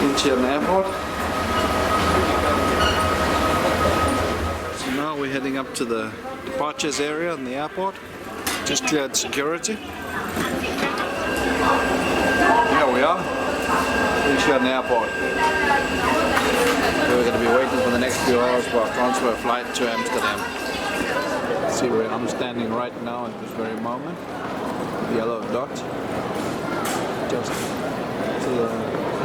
Incheon Airport. So now we're heading up to the departures area in the airport. Just cleared security. Here we are, Incheon Airport. We're going to be waiting for the next few hours for our transfer flight to Amsterdam. See where I'm standing right now at this very moment. The yellow dot, just to the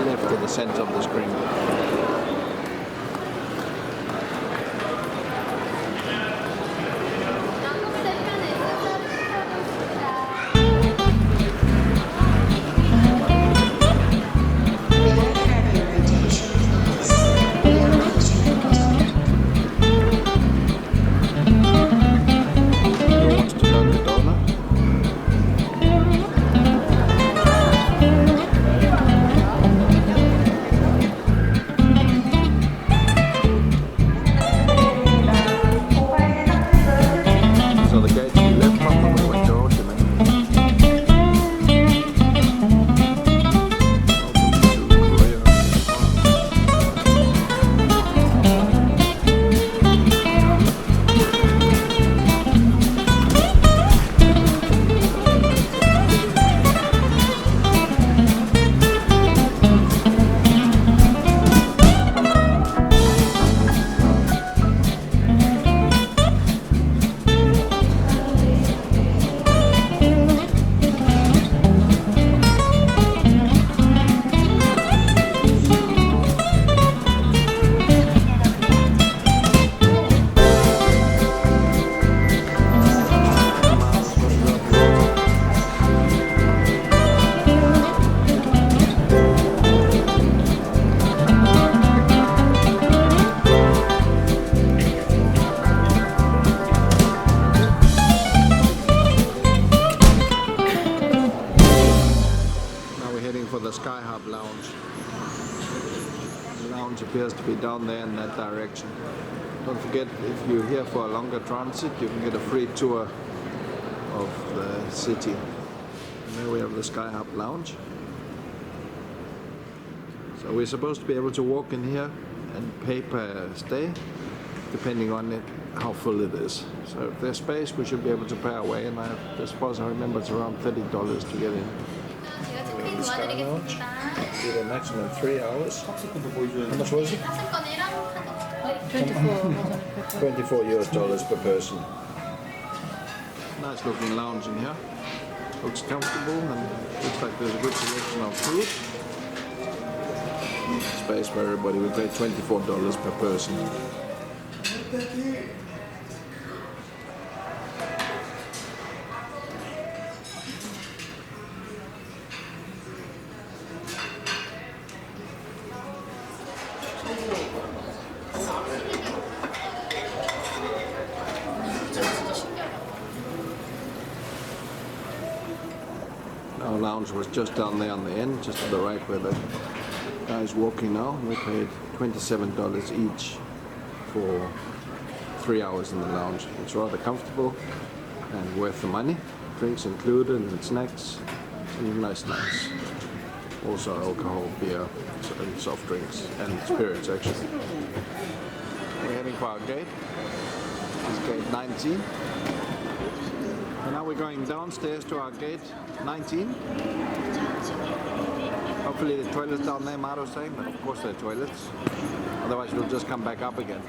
left of the center of the screen. Appears to be down there in that direction. Don't forget, if you're here for a longer transit, you can get a free tour of the city. And there we have the Sky Hub Lounge. So we're supposed to be able to walk in here and pay per stay, depending on it, how full it is. So if there's space, we should be able to pay our way, and as far as I remember, it's around $30 to get in. Did a maximum 3 hours. How much was it? 24 US dollars per person. Nice looking lounge in here. Looks comfortable and looks like there's a good selection of food. Space for everybody. We pay $24 per person. Our lounge was just down there on the end, just to the right where the guy's walking now. We paid $27 each for 3 hours in the lounge. It's rather comfortable and worth the money. Drinks included and snacks, and nice snacks. Also alcohol, beer, and soft drinks, and spirits actually. We're heading for our gate. It's gate 19. And now we're going downstairs to our gate 19. Hopefully the toilets down there, Maro's saying, but of course they're toilets. Otherwise we'll just come back up again.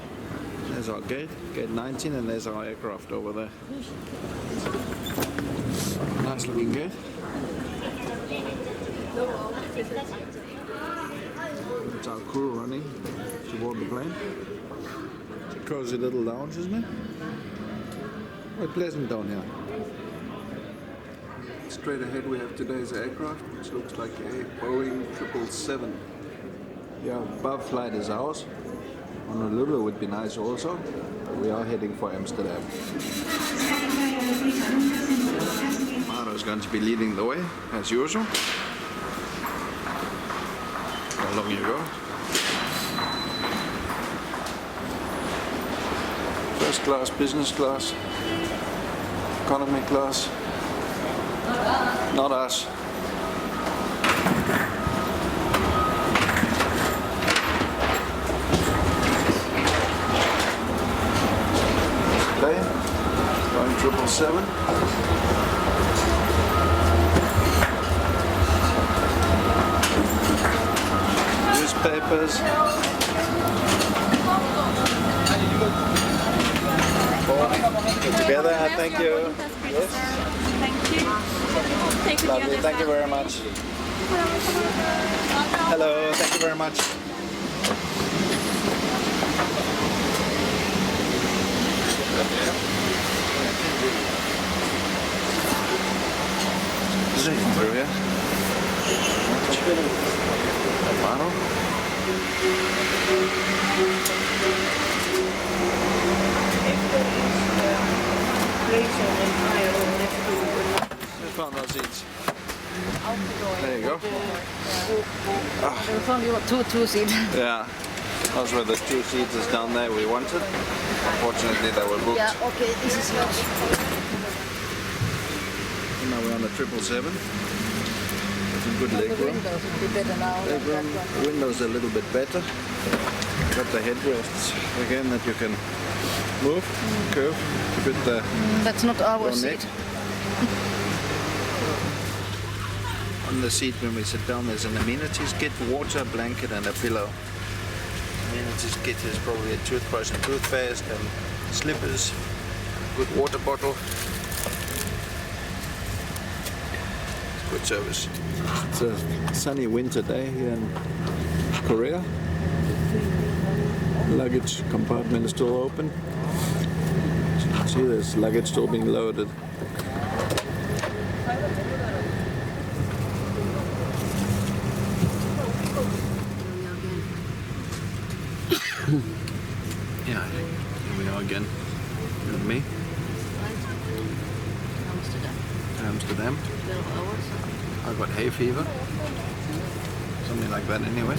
There's our gate, gate 19, and there's our aircraft over there. Nice looking gate. It's our crew running toward the plane. It's a cozy little lounge, isn't it? Quite pleasant down here. Straight ahead we have today's aircraft, which looks like a Boeing 777. Yeah, above flight is ours. Honolulu would be nice also, but we are heading for Amsterdam. Maro is going to be leading the way, as usual. How long you go? First class, business class, economy class. Not us. 777. Newspapers. Get together, thank you. Yes. Thank you. Take it Lovely, thank you very much. Hello, thank you very much. Through here. Bottle. Found those seats. There you go. There's only two seats. Yeah, those were the 2 seats down there we wanted. Unfortunately, they were booked. Yeah, okay, this is yours. And now we're on the 777. Some good leg room. Windows would be better now. Leg room. The windows are a little bit better. Got the headrests again that you can move, curve, to fit the That's not our your neck. seat. On the seat when we sit down there's an amenities kit, water, blanket and a pillow. Amenities kit is probably a toothbrush and toothpaste and slippers, good water bottle. Good service. It's a sunny winter day here in Korea. Luggage compartment is still open. As you can see there's luggage still being loaded. Yeah, here we are again. You and me. Amsterdam. 12 hours. I've got hay fever. Something like that anyway.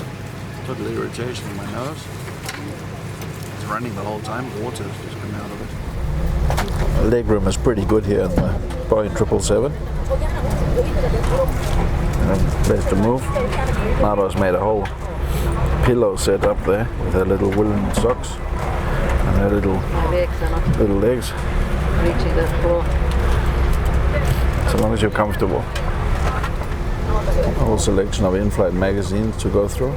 Total irritation in my nose. It's running the whole time. Water is just coming out of it. The leg room is pretty good here in the Boeing 777. Place to move. Maro's made a whole pillow set up there with her little woolen socks and her little legs. Reaching the floor. As long as you're comfortable. A whole selection of Inflight Magazines to go through.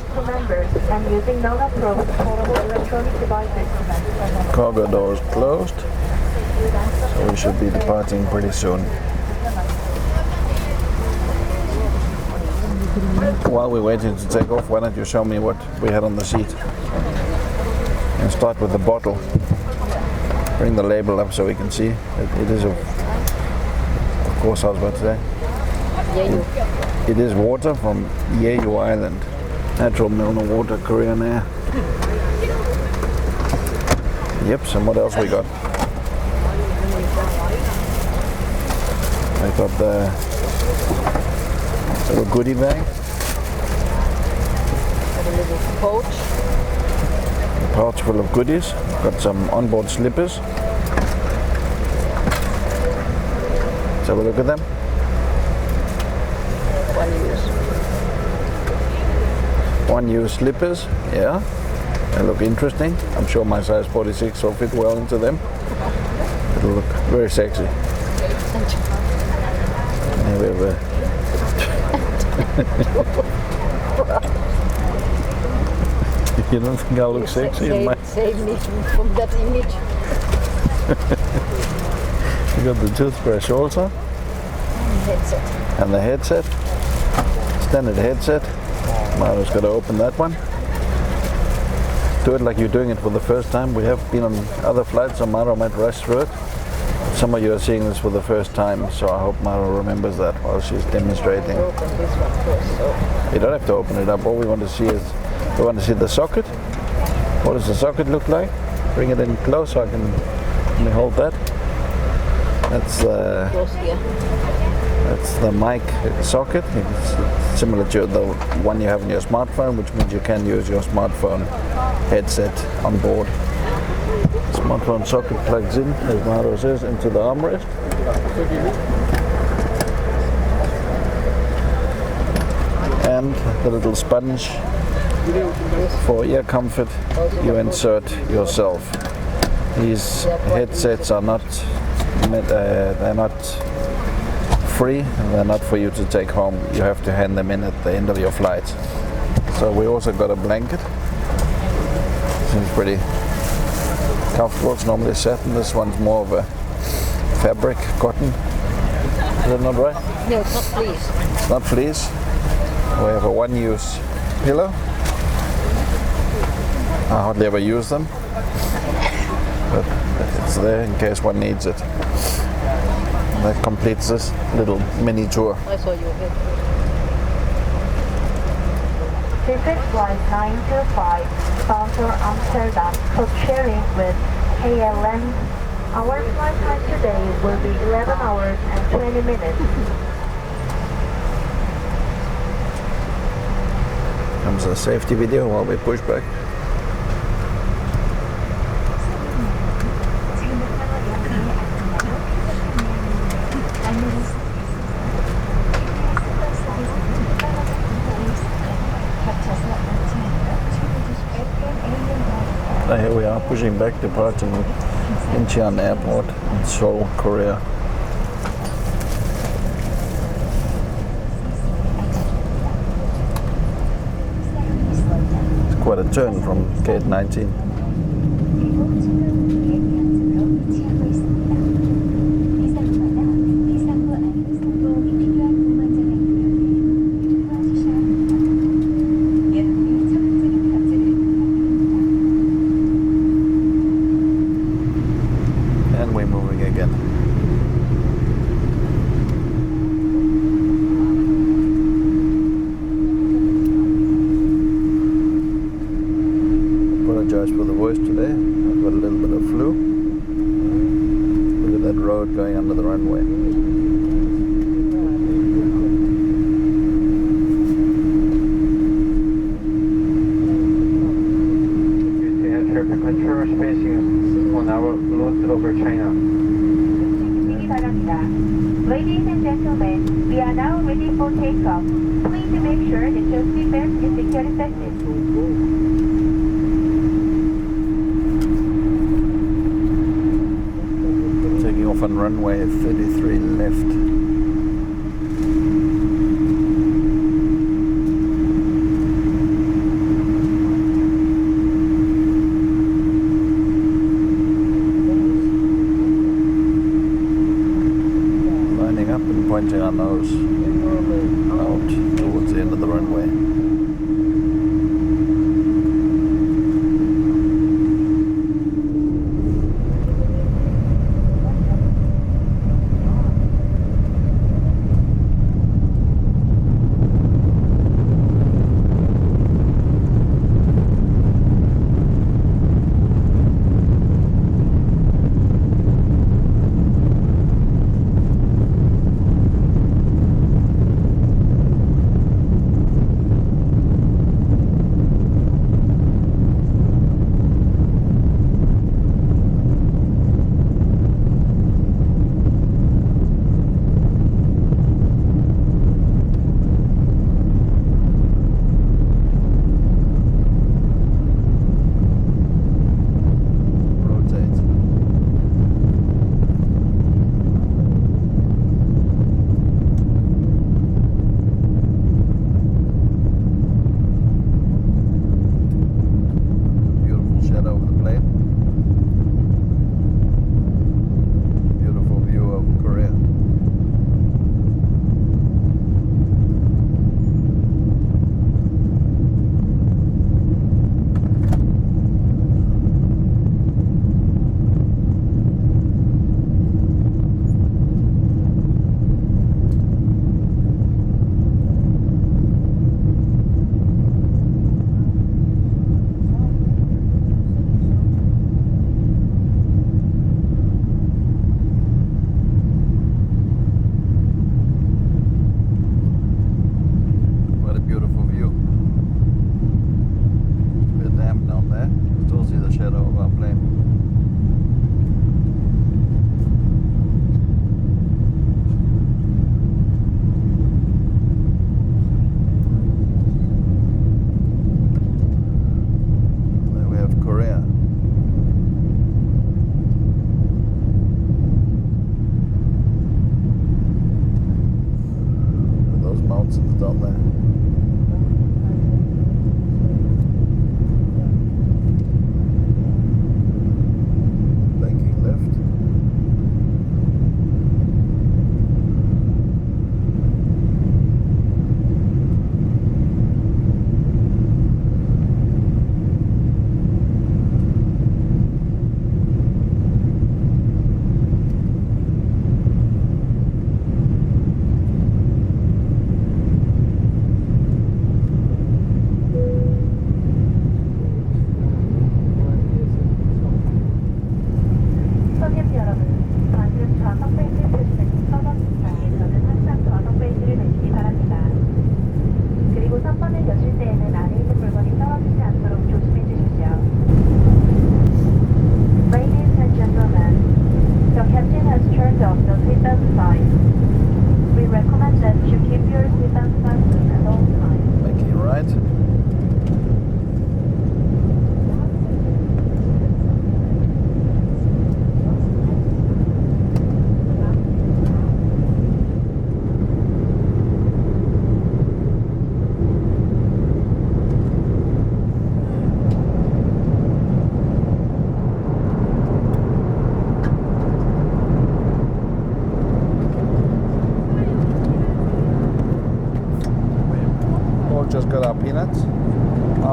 Cargo door is closed, so we should be departing pretty soon. While we're waiting to take off, why don't you show me what we had on the seat? And start with the bottle. Bring the label up so we can see. It is of course I was about to say. It is water from Jeju Island. Natural mineral water, Korean Air. Yep, so what else we got? I got the little goodie bag. Got a little pouch. A pouch full of goodies. Got some onboard slippers. Let's have a look at them. One use slippers, yeah. They look interesting. I'm sure my size 46 will fit well into them. It'll look very sexy. And we have You don't think I look sexy in my... Save me from that image. You got the toothbrush also. Headset. And the headset. Standard headset. Maro's got to open that one. Do it like you're doing it for the first time. We have been on other flights, so Maro might rush through it. Some of you are seeing this for the first time, so I hope Maro remembers that while she's demonstrating. Open this one first, so. You don't have to open it up. All we want to see is, we want to see the socket. What does the socket look like? Bring it in close so I can, let me hold that. That's Close here. That's the mic socket. It's similar to the one you have in your smartphone, which means you can use your smartphone headset on board. Smartphone socket plugs in, as Maro says, into the armrest. And the little sponge for ear comfort you insert yourself. These headsets are not they're not free, and they're not for you to take home. You have to hand them in at the end of your flight. So we also got a blanket. Seems pretty comfortable. It's normally satin. This one's more of a fabric, cotton. Is that not right? No, it's not fleece. It's not fleece. We have a one-use pillow. I hardly ever use them, but it's there in case one needs it. And that completes this little mini tour. I saw you ahead. Ticket flight 925, sponsor Amsterdam, code sharing with KLM. Our flight time today will be 11 hours and 20 minutes. Comes a safety video while we push back. Here we are pushing back, departing Incheon Airport in Seoul, Korea. It's quite a turn from gate 19. For the voice today. I've got a little bit of flu. Look at that road going under the runway. Air traffic control spacing on our route over China. Ladies and gentlemen, we are now ready for takeoff. Please make sure that your seatbelt is securely fastened. Off on runway 33 left. Lining up and pointing our nose out towards the end of the runway.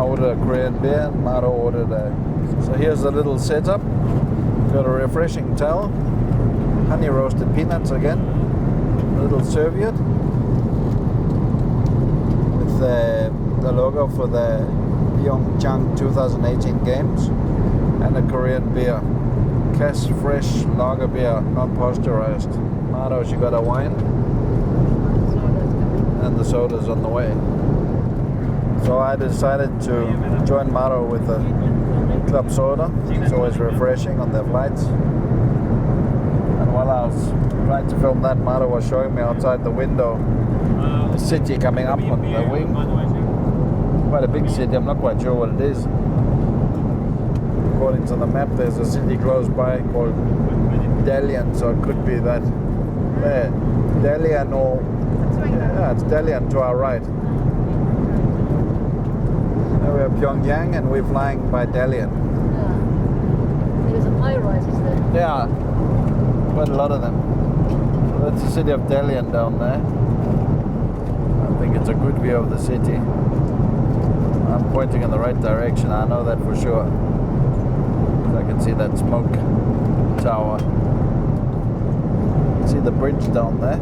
ordered a Korean beer and Maro ordered a... So here's the little setup. Got a refreshing towel, honey roasted peanuts again, a little serviette with the logo for the Pyeongchang 2018 Games, and a Korean beer. Cass Fresh Lager beer, not pasteurized. Maro, she got a wine, and the soda's on the way. So I decided to join Maro with a club soda. It's always refreshing on their flights. And while I was trying to film that, Maro was showing me outside the window the city coming up on the wing. Quite a big city, I'm not quite sure what it is. According to the map, there's a city close by called Dalian, so it could be that there. Dalian, or yeah, it's Dalian to our right. Now we're Pyongyang and we're flying by Dalian. Yeah. There's some high rises there. Yeah, quite a lot of them. So that's the city of Dalian down there. I think it's a good view of the city. I'm pointing in the right direction, I know that for sure. I can see that smoke tower. See the bridge down there?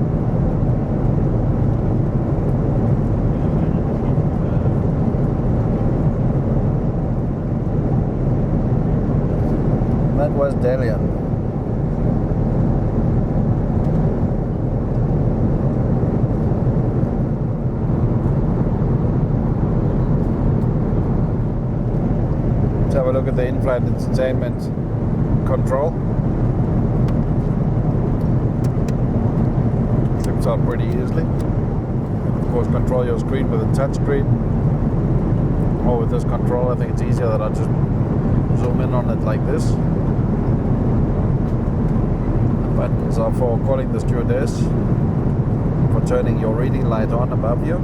That was Dalian. Let's have a look at the in-flight entertainment control. Flips out pretty easily. Of course, control your screen with a touch screen. Or with this control, I think it's easier that I just zoom in on it like this. Buttons are for calling the stewardess, for turning your reading light on above you,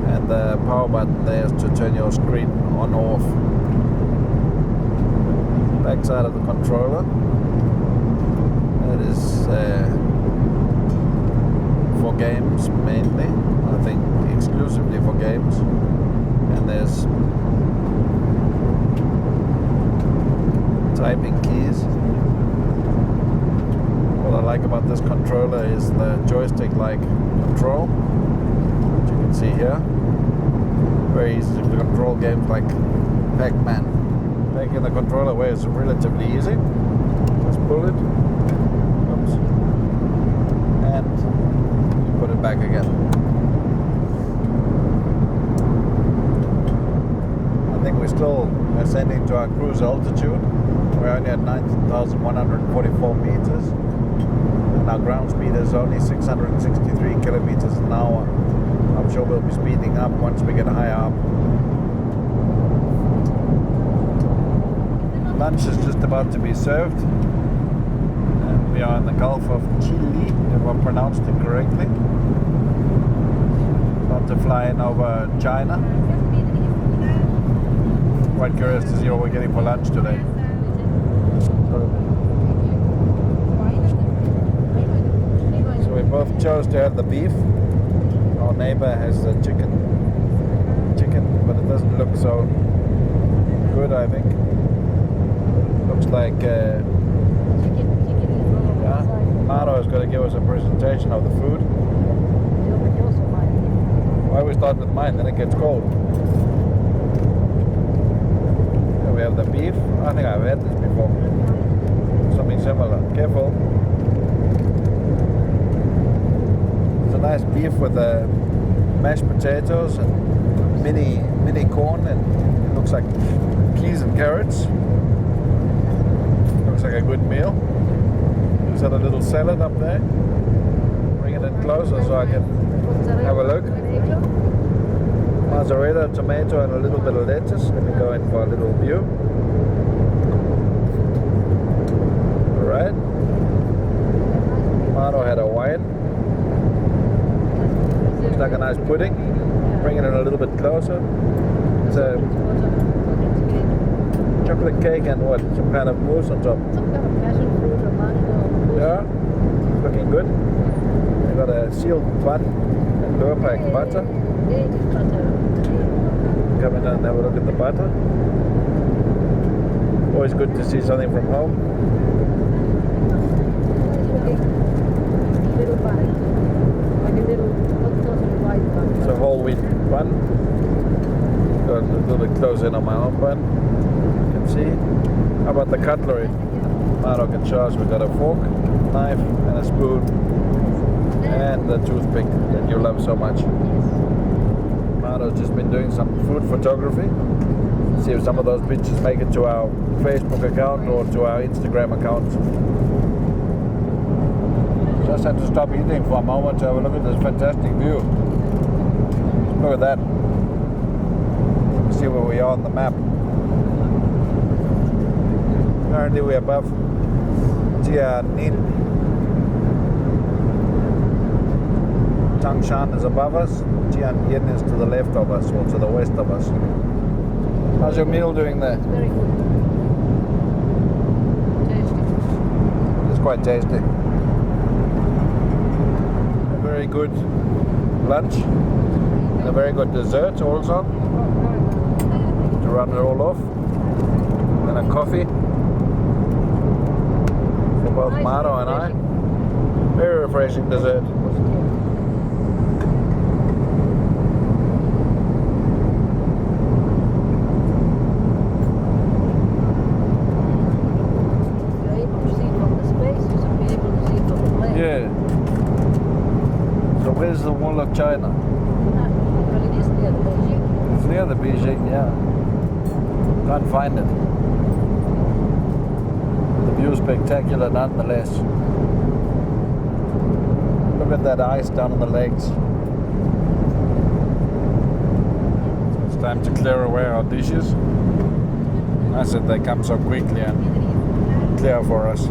and the power button there is to turn your screen on or off. Back side of the controller, it is for games mainly, I think exclusively for games, and there's typing keys. What I like about this controller is the joystick-like control, which you can see here. Very easy to control games like Pac-Man. Taking the controller away is relatively easy. Just pull it, oops, and you put it back again. I think we're still ascending to our cruise altitude. We're only at 9,144 meters. And our ground speed is only 663 kilometers an hour. I'm sure we'll be speeding up once we get higher up. Lunch is just about to be served. And we are in the Gulf of Chile, if I pronounced it correctly. About to fly in over China. Quite curious to see what we're getting for lunch today. So we both chose to have the beef. Our neighbor has the chicken, but it doesn't look so good, I think. Looks like Maro is going to give us a presentation of the food. Why we start with mine, then it gets cold. Here we have the beef. I think I've had this before. Something similar. Careful. It's a nice beef with mashed potatoes and mini corn, and it looks like peas and carrots. Looks like a good meal. Just had a little salad up there. Bring it in closer so I can have a look. Mozzarella, tomato, and a little bit of lettuce. Let me go in for a little view. Alright. Maro had a wine. Looks like a nice pudding. Bring it in a little bit closer. It's a chocolate cake and what? Some kind of mousse on top. Some kind of passion fruit or mango. Yeah, looking good. We got a sealed bun and Lurpak butter. come in and have a look at the butter. Always good to see something from home. Little bun, like a little hot toasted white bun. It's a whole wheat bun. Got a little bit close in on my own bun. You can see. How about the cutlery? Maro can show us. We've got a fork, knife, and a spoon, and the toothpick that you love so much. Maro's just been doing some food photography. See if some of those pictures make it to our Facebook account or to our Instagram account. Just had to stop eating for a moment to have a look at this fantastic view. Look at that. See where we are on the map. Currently we're above Jianin. Tangshan is above us. Jianyin is to the left of us or to the west of us. How's your meal doing there? Very good. Tasty. It's quite tasty. A very good lunch and a very good dessert also to run it all off. And a coffee for both Nice Maro and I. refreshing. Very refreshing dessert. You're able to see from the space, you should be able to see from the plane. Yeah. So where's the Wall of China? Well, it is near the Beijing. It's near the Beijing, yeah. Can't find it. The view's spectacular nonetheless. Look at that ice down on the legs. It's time to clear away our dishes. I said they come so quickly and clear for us.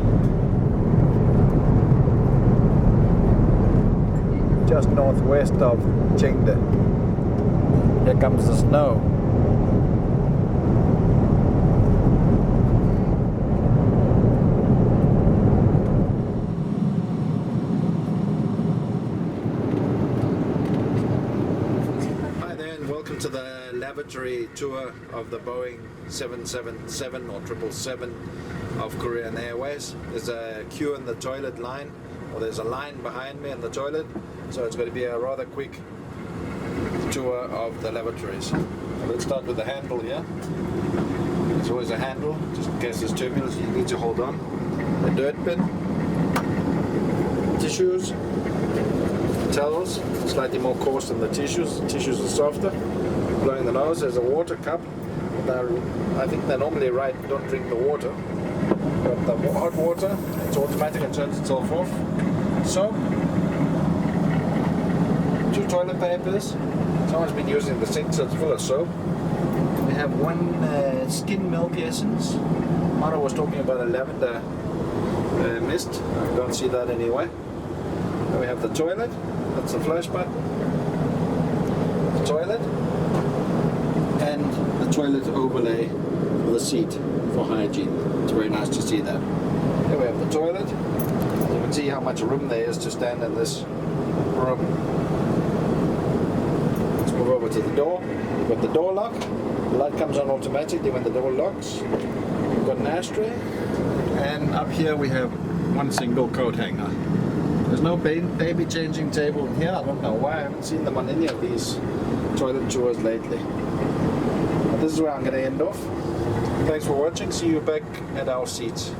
Just northwest of Chengde. Here comes the snow. Hi there and welcome to the lavatory tour of the Boeing 777 or 777 of Korean Airways. There's a queue in the toilet line, or there's a line behind me in the toilet, so it's going to be a rather quick tour of the lavatories. Let's start with the handle here. There's always a handle, just in case there's turbulence you need to hold on. A dirt bin, tissues, towels, slightly more coarse than the tissues. The tissues are softer. Blowing the nose, there's a water cup. I think they're normally right, don't drink the water. Got the hot water, it's automatic and turns itself off. Soap, 2 toilet papers. Someone's been using the sink, so it's full of soap. We have 1 skin milk essence. Maro was talking about a lavender mist. I don't see that anyway. Then we have the toilet. That's the flush button. The toilet. And the toilet overlay for the seat for hygiene. It's very nice to see that. Here we have the toilet. You can see how much room there is to stand in this room. Let's move over to the door. We've got the door lock. The light comes on automatically when the door locks. We've got an ashtray. And up here we have 1 single coat hanger. There's no baby changing table here. I don't know why. I haven't seen them on any of these toilet tours lately. But this is where I'm going to end off. Thanks for watching. See you back at our seats.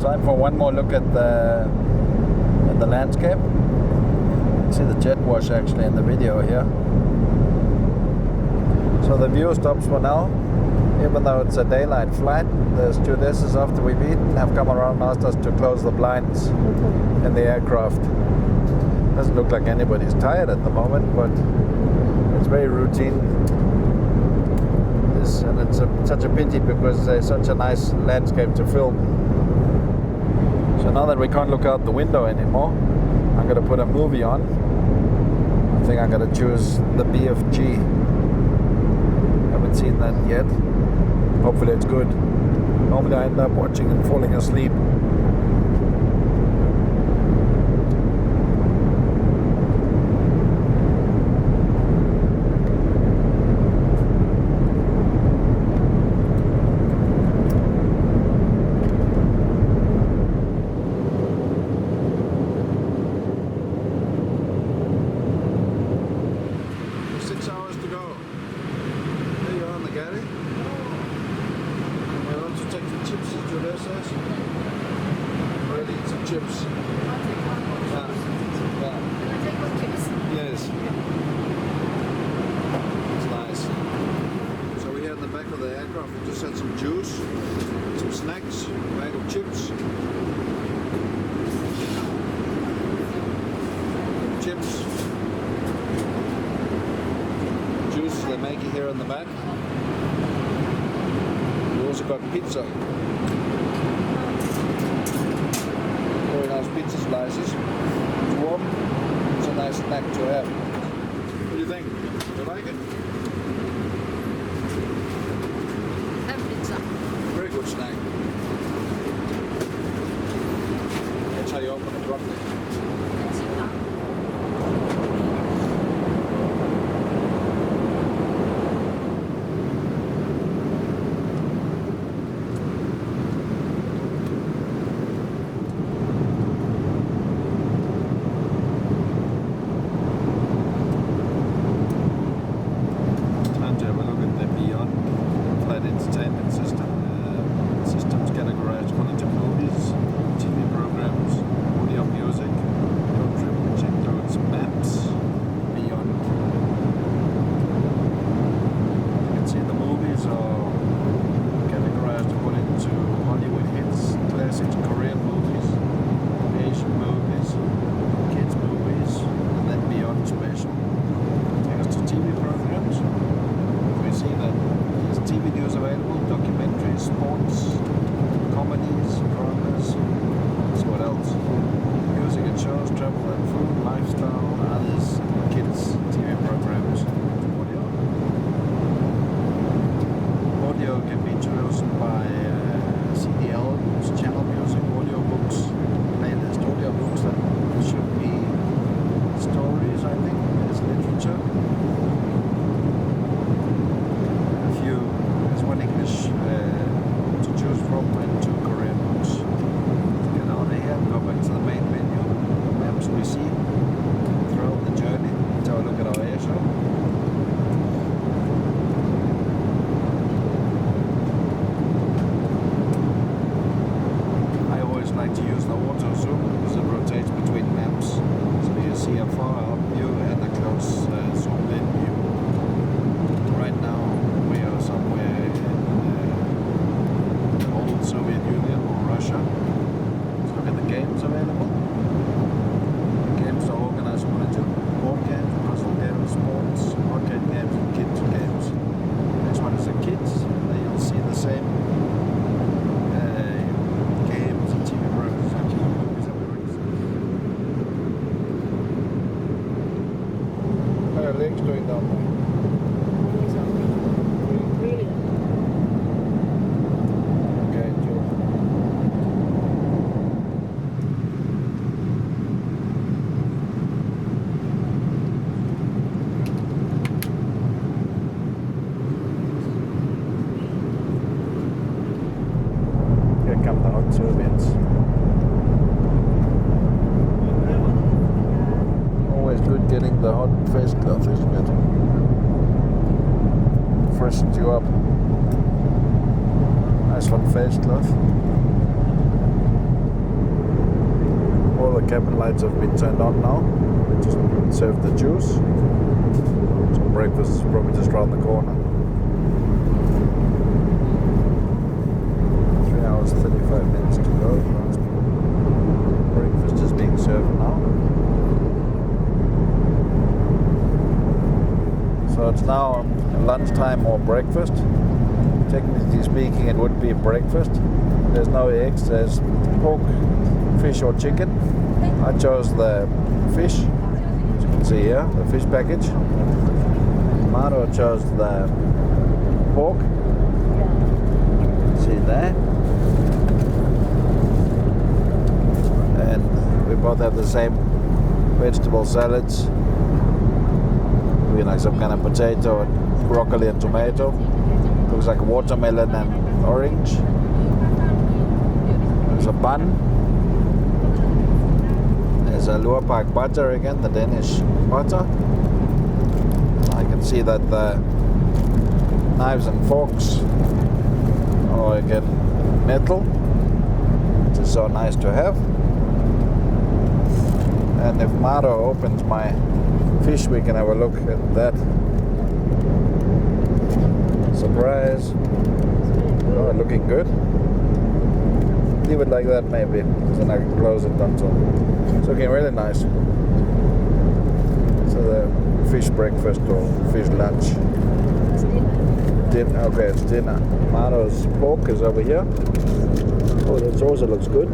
Time for one more look at the landscape. You can see the jet wash actually in the video here. So the view stops for now. Even though it's a daylight flight, the stewardesses after we've eaten have come around and asked us to close the blinds in the aircraft. Doesn't look like anybody's tired at the moment, but it's very routine. And it's such a pity because there's such a nice landscape to film. So now that we can't look out the window anymore, I'm going to put a movie on. I think I'm going to choose the BFG. Haven't seen that yet. Hopefully it's good. Normally I end up watching and falling asleep. here in the back. We also got pizza. Very nice pizza slices. It's warm. It's a nice snack to have. What do you think? You like it? Have pizza. Very good snack. That's how you open it properly. Let's sit down. Time to have a look at the Beyond Inflight Entertainment System. Systems categorized according to movies, TV programs, audio, music, road trip, which includes maps, Beyond. You can see the movies are categorized according to Hollywood hits, classics, Korean movies, Asian movies, kids movies, and then Beyond special. Take us to TV programs. We see that there's TV news available, documentaries, sports, comedies, dramas. So what else? Music and shows, travel and food, lifestyle, others, kids, TV programs. Audio. Audio can be chosen by CD albums, channel music, audiobooks, playlist audiobooks that should be stories, I think, as literature. There's one English to choose from and two Korean books. Get out of here, go back to the main menu, maps we see throughout the journey. Let's have a look at our air show. I always like to use the auto zoom because it rotates between maps, so you see a far out view and a close zoomed in view. Right now we are somewhere in the old Soviet Union or Russia. Let's look at the games available. The games are organized according to board games, puzzle games, sports, arcade games, and kids games. This one is a kids. You'll see the same games and TV programs and TV movies that we already see. How are your legs doing down there? Really? Okay, enjoy. Here come the hot Serbians. Always good getting the hot face cloth, isn't it? Freshens you up. Nice hot face cloth. All the cabin lights have been turned on now. We just served the juice. So breakfast is probably just around the corner. 3 hours 35 minutes to go. Breakfast is being served now. So it's now lunchtime or breakfast. Technically speaking, it would be breakfast. There's no eggs, there's pork, fish or chicken. I chose the fish, as you can see here, the fish package. Maro chose the pork. See there. And we both have the same vegetable salads. We like some kind of potato and broccoli and tomato. Looks like watermelon and orange. There's a bun. There's a Lurpak butter again, the Danish butter. I can see that the knives and forks are again metal, which is so nice to have. And if Maro opens my fish, we can have a look at that. Surprise. Oh, looking good. Leave it like that maybe, then I can close it until it's looking really nice. So the fish breakfast or fish lunch. It's dinner. Okay, it's dinner. Maro's pork is over here. Oh, that also looks good.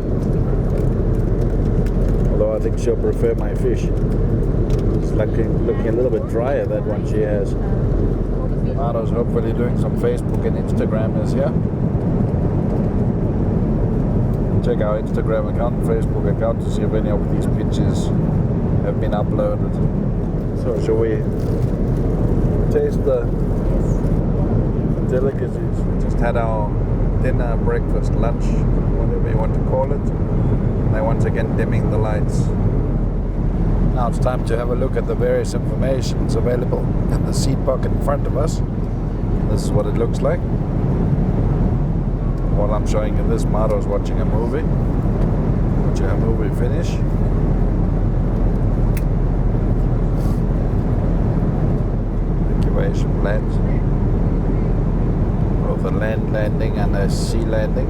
Although I think she'll prefer my fish. It's looking a little bit drier, that one she has. Maro's hopefully doing some Facebook and Instagram is here. Check our Instagram account and Facebook account to see if any of these pictures have been uploaded. So shall we taste the delicacies? We just had our dinner, breakfast, lunch, whatever you want to call it. They're once again dimming the lights. Now it's time to have a look at the various informations available in the seat pocket in front of us. This is what it looks like. While I'm showing you this, Maro's watching a movie. Watching a movie finish. Evacuation plans. Both a land landing and a sea landing.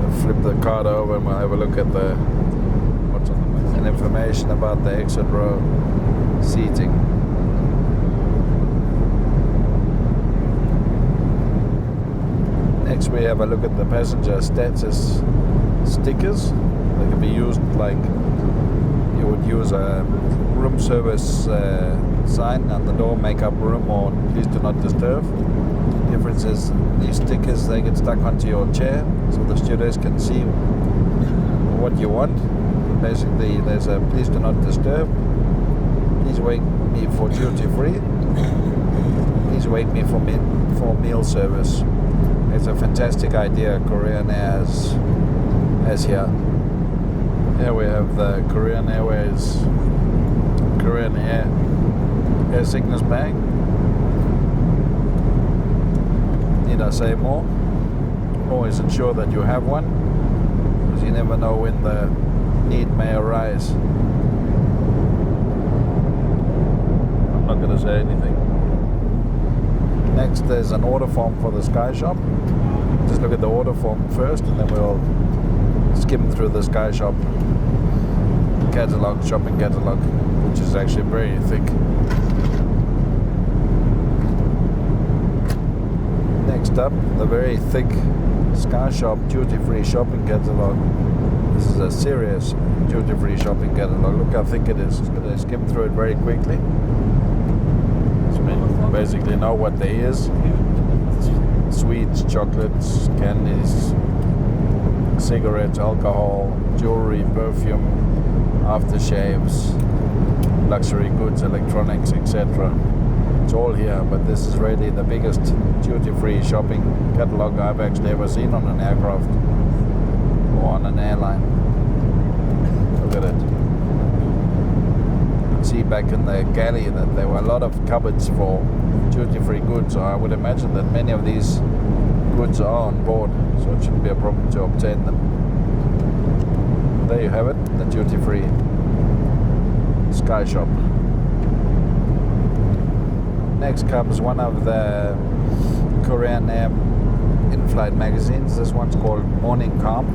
We'll flip the card over and we'll have a look at the what's on the map and information about the exit row seating. Next we have a look at the passenger status stickers. They can be used like you would use a room service sign on the door, make up room or please do not disturb. The difference is these stickers, they get stuck onto your chair so the stewardess can see what you want. Basically there's a please do not disturb, please wait me for duty free, please wait me for meal service. It's a fantastic idea Korean Air has here. Here we have the Korean Airways Korean Air sickness bag. Need I say more? Always ensure that you have one, because you never know when the need may arise. I'm not going to say anything. Next there's an order form for the Sky Shop. Just look at the order form first and then we'll skim through the Sky Shop catalog, shopping catalog, which is actually very thick. Next up, the very thick Sky Shop Duty Free Shopping catalog. This is a serious Duty Free Shopping catalog. Look how thick it is. Just going to skim through it very quickly. So you basically know what there is. Sweets, chocolates, candies, cigarettes, alcohol, jewelry, perfume, aftershaves, luxury goods, electronics, etc. It's all here, but this is really the biggest duty-free shopping catalog I've actually ever seen on an aircraft or on an airline. Look at it. You can see back in the galley that there were a lot of cupboards for duty-free goods, so I would imagine that many of these goods are on board, so it shouldn't be a problem to obtain them. There you have it, the duty-free Sky Shop. Next comes one of the Korean Air Inflight Magazines. This one's called Morning Calm.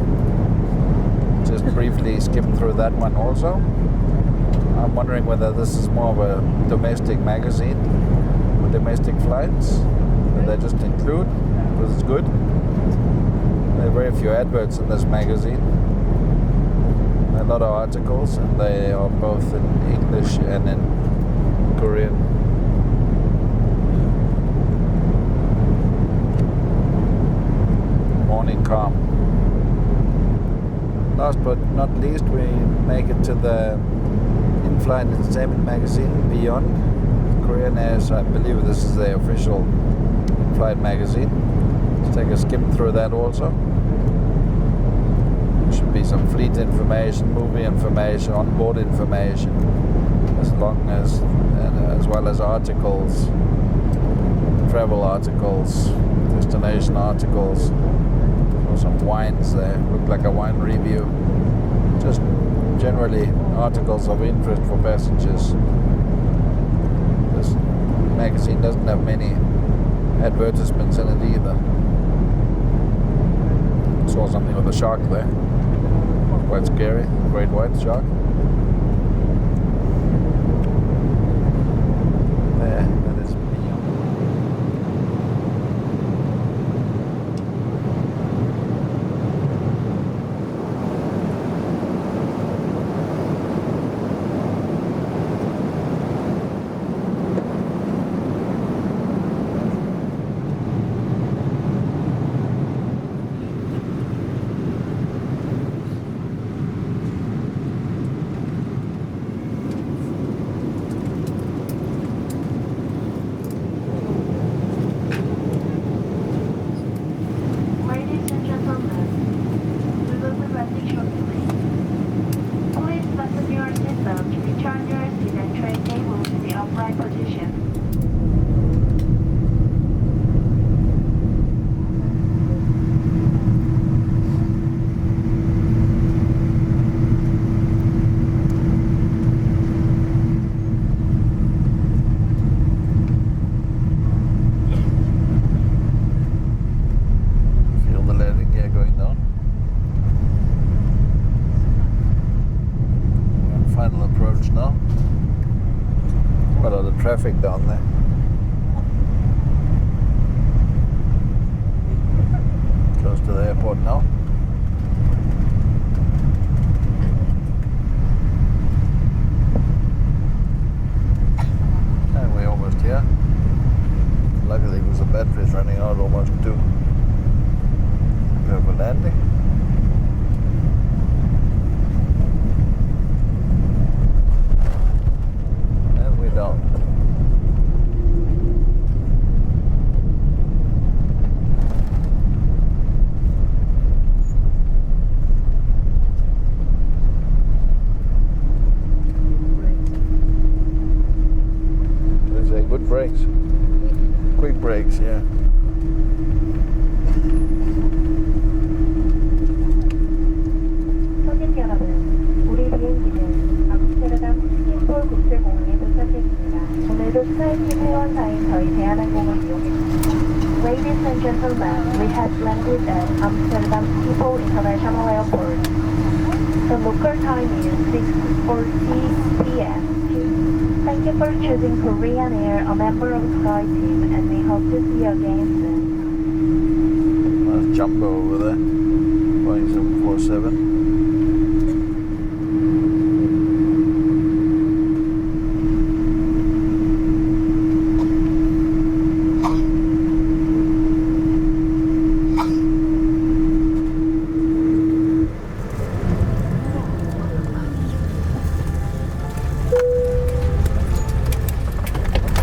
Just briefly skim through that one also. I'm wondering whether this is more of a domestic magazine for domestic flights that they just include, because it's good. There are very few adverts in this magazine. There are a lot of articles, and they are both in English and in Korean. Morning Calm. Last but not least, we make it to the Inflight Entertainment Magazine Beyond. Korean Air's, I believe this is the official flight magazine. Let's take a skim through that also. There should be some fleet information, movie information, onboard information, as well as articles, travel articles, destination articles. Some wines there, look like a wine review. Just generally articles of interest for passengers. This magazine doesn't have many advertisements in it either. Saw something with a shark there, quite scary. great white shark. There, that is Incheon. Ladies and gentlemen, we will be landing shortly. Please fasten your seatbelt, return your seat and tray table to the upright position. Feel the landing gear going down. We're on final approach now. Quite a lot of traffic down there. Close to the airport now. And we're almost here. Luckily because the battery's running out almost too. We have a landing. And we're down. Those are good brakes. Quick brakes, yeah. 승객 여러분, 우리 비행기는 암스테르담 스키폴 국제공항에 도착했습니다. 오늘도 스카이팀 회원사인 저희 대한항공을 이용해주십시오. Ladies and gentlemen, we have landed at Amsterdam Schiphol International Airport. The local time is 6:40 p.m. Thank you for choosing Korean Air, a member of SkyTeam, and we hope to see you again soon. Nice jumbo over there. Boeing 747.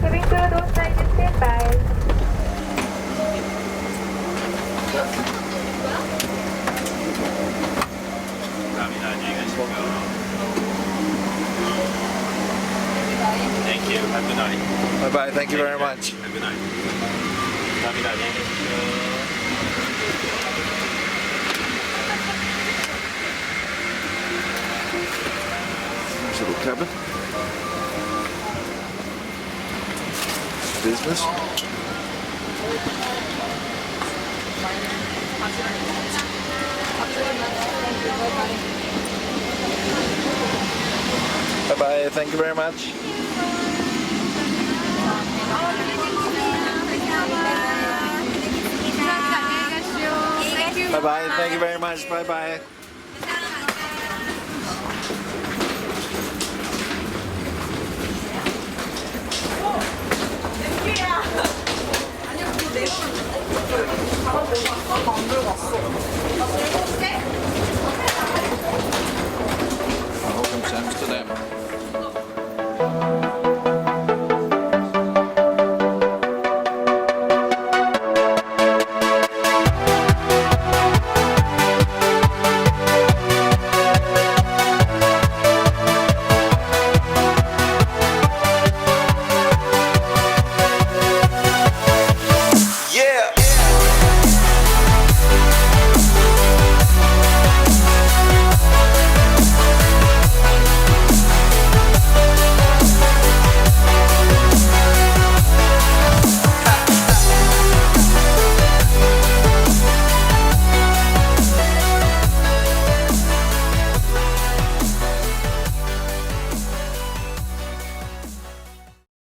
Giving to those 96 bye. Thank you. Have a good night. Bye bye, thank you very much. Have a good night. 감사합니다. 안녕히 계십시오. Nice little cabin. Business. Bye bye, thank you very much. Bye bye, thank you very much. Bye bye.